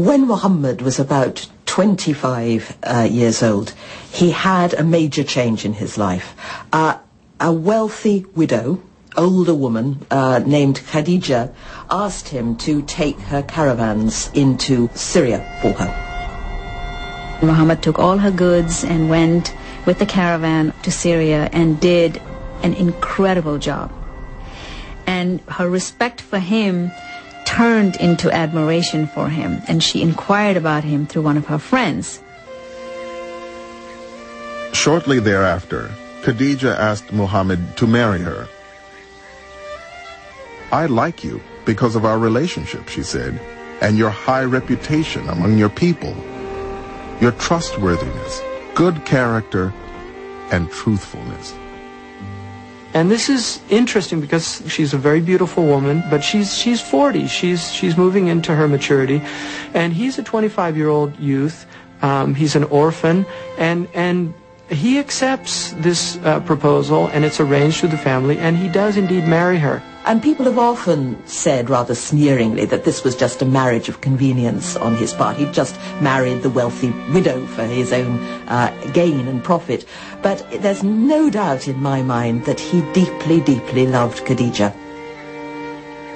When Muhammad was about 25 years old, he had a major change in his life. A wealthy widow, older woman named Khadija, asked him to take her caravans into Syria for her. Muhammad took all her goods and went with the caravan to Syria and did an incredible job. And her respect for him turned into admiration for him, and she inquired about him through one of her friends. Shortly thereafter, Khadija asked Muhammad to marry her. "I like you because of our relationship," she said, "and your high reputation among your people, your trustworthiness, good character, and truthfulness." And this is interesting because she's a very beautiful woman, but she's 40. She's moving into her maturity, and he's a 25-year-old youth. He's an orphan, and he accepts this proposal, and it's arranged through the family, and he does indeed marry her. And people have often said rather sneeringly that this was just a marriage of convenience on his part. He just married the wealthy widow for his own gain and profit. But there's no doubt in my mind that he deeply, deeply loved Khadija.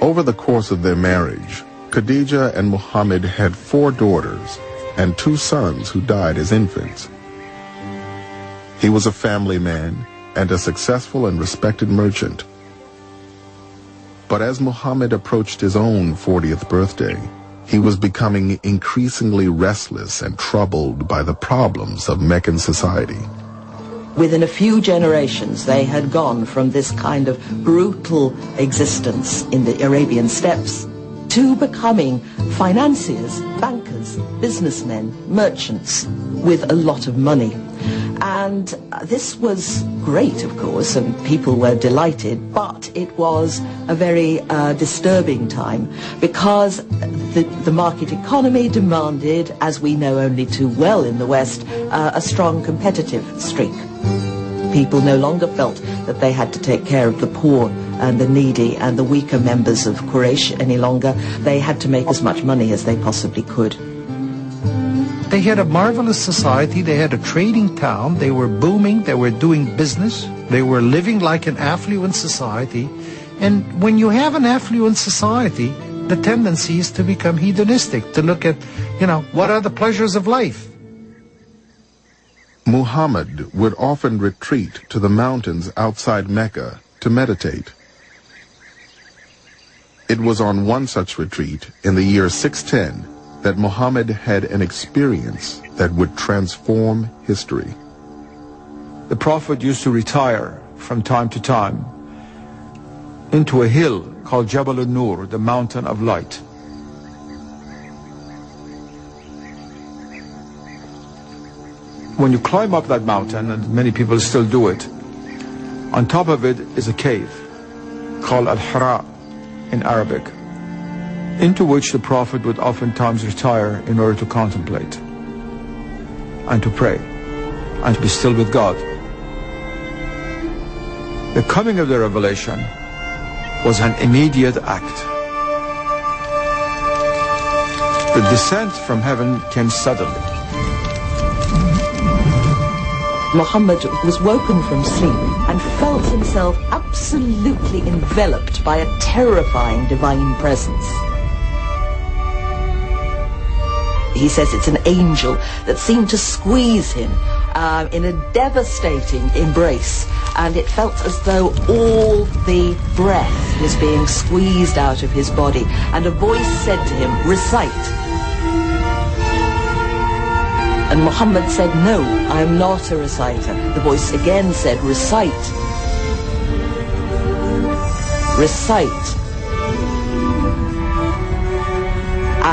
Over the course of their marriage, Khadija and Muhammad had 4 daughters and 2 sons who died as infants. He was a family man and a successful and respected merchant. But as Muhammad approached his own 40th birthday, he was becoming increasingly restless and troubled by the problems of Meccan society. Within a few generations, they had gone from this kind of brutal existence in the Arabian steppes to becoming financiers, bankers, businessmen, merchants with a lot of money. And this was great, of course, and people were delighted, but it was a very disturbing time because the market economy demanded, as we know only too well in the West, a strong competitive streak. People no longer felt that they had to take care of the poor and the needy and the weaker members of Quraysh any longer. They had to make as much money as they possibly could. They had a marvelous society. They had a trading town. They were booming. They were doing business. They were living like an affluent society. And when you have an affluent society, the tendency is to become hedonistic, to look at, what are the pleasures of life? Muhammad would often retreat to the mountains outside Mecca to meditate. It was on one such retreat in the year 610 that Muhammad had an experience that would transform history. The Prophet used to retire from time to time into a hill called Jabal al-Nur, the mountain of light. When you climb up that mountain, and many people still do it, on top of it is a cave called Al-Hira in Arabic, into which the Prophet would oftentimes retire in order to contemplate and to pray and to be still with God. The coming of the revelation was an immediate act. The descent from heaven came suddenly. Muhammad was woken from sleep and felt himself absolutely enveloped by a terrifying divine presence. He says it's an angel that seemed to squeeze him in a devastating embrace, and it felt as though all the breath was being squeezed out of his body, and a voice said to him, "Recite." And Muhammad said, "No, I am not a reciter." The voice again said, "Recite. Recite."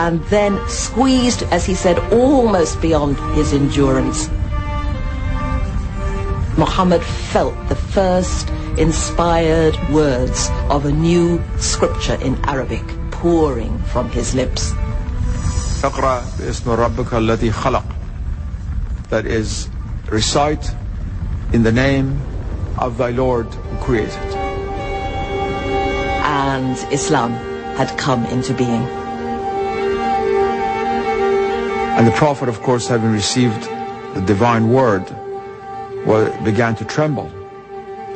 And then squeezed, as he said, almost beyond his endurance, Muhammad felt the first inspired words of a new scripture in Arabic pouring from his lips. اقرأ باسم ربك الذي خلق. That is, recite in the name of thy Lord who created. And Islam had come into being. And the Prophet, of course, having received the divine word, began to tremble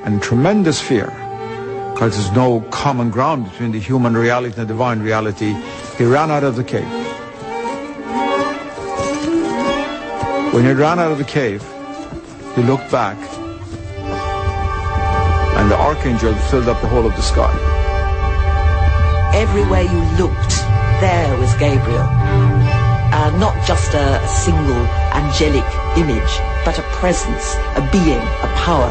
and tremendous fear, because there's no common ground between the human reality and the divine reality. He ran out of the cave. When he ran out of the cave, he looked back, and the archangel filled up the whole of the sky. Everywhere you looked, there was Gabriel. Not just a single angelic image, but a presence, a being, a power.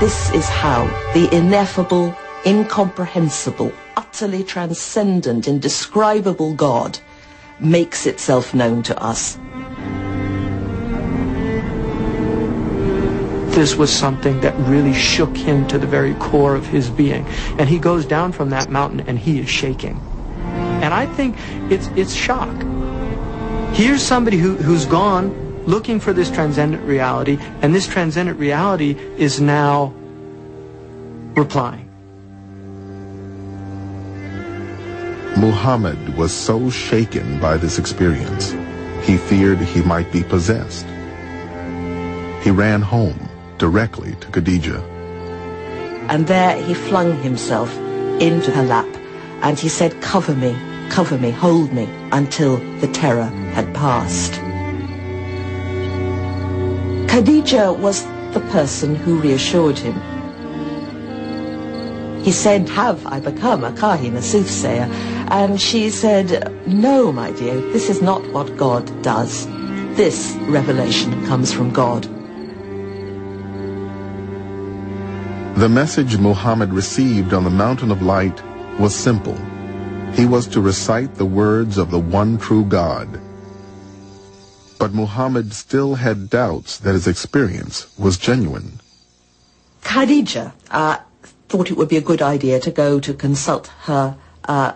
This is how the ineffable, incomprehensible, utterly transcendent, indescribable God makes itself known to us. This was something that really shook him to the very core of his being. And he goes down from that mountain and he is shaking. And I think it's shock. Here's somebody who's gone looking for this transcendent reality, and this transcendent reality is now replying. Muhammad was so shaken by this experience, he feared he might be possessed. He ran home directly to Khadija. And there he flung himself into her lap, and he said, cover me, hold me, until the terror had passed. Khadija was the person who reassured him. He said, have I become a kahin, a soothsayer? And she said, no, my dear, this is not what God does. This revelation comes from God. The message Muhammad received on the Mountain of Light was simple. He was to recite the words of the one true God. But Muhammad still had doubts that his experience was genuine. Khadija thought it would be a good idea to go to consult her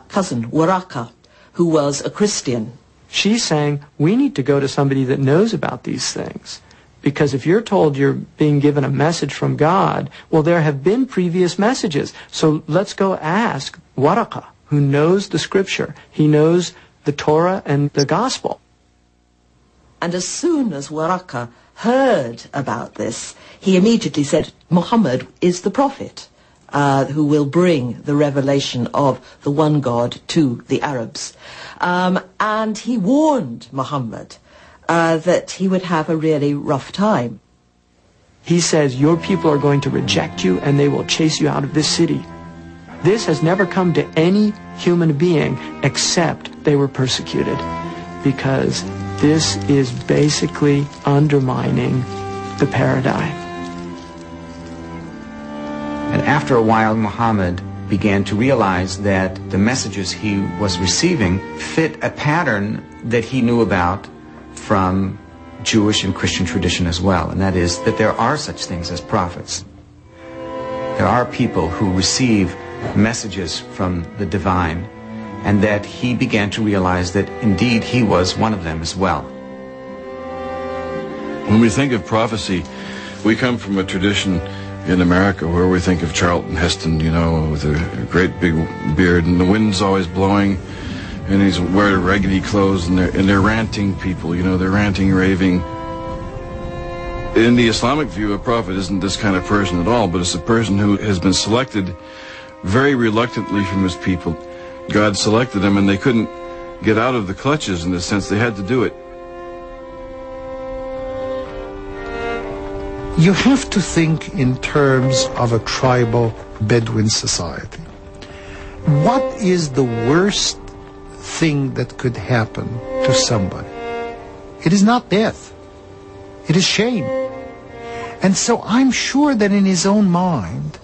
cousin, Waraka, who was a Christian. She's saying, we need to go to somebody that knows about these things. Because if you're told you're being given a message from God, well, there have been previous messages. So let's go ask Waraka, who knows the scripture. He knows the Torah and the gospel. And as soon as Waraka heard about this, he immediately said, Muhammad is the prophet who will bring the revelation of the one God to the Arabs. And he warned Muhammad that he would have a really rough time. He says, your people are going to reject you and they will chase you out of this city. This has never come to any human being except they were persecuted, because this is basically undermining the paradigm. And after a while, Muhammad began to realize that the messages he was receiving fit a pattern that he knew about from Jewish and Christian tradition as well, and that is that there are such things as prophets. There are people who receive messages from the divine, and that he began to realize that indeed he was one of them as well. When we think of prophecy, we come from a tradition in America where we think of Charlton Heston, you know, with a great big beard, and the wind's always blowing, and he's wearing raggedy clothes, and they're ranting people, you know, they're ranting, raving. In the Islamic view, a prophet isn't this kind of person at all, but it's a person who has been selected very reluctantly from his people. God selected them, and they couldn't get out of the clutches in the sense they had to do it. You have to think in terms of a tribal Bedouin society. What is the worst thing that could happen to somebody? It is not death. It is shame. And so I'm sure that in his own mind,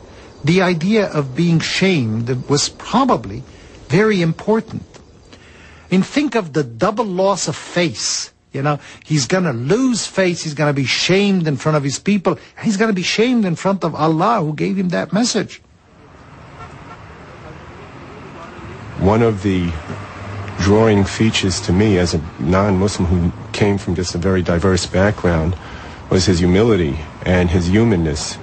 the idea of being shamed was probably very important. And think of the double loss of face. You know, he's going to lose face, he's going to be shamed in front of his people, he's going to be shamed in front of Allah who gave him that message. One of the drawing features to me as a non-Muslim who came from just a very diverse background was his humility and his humanness.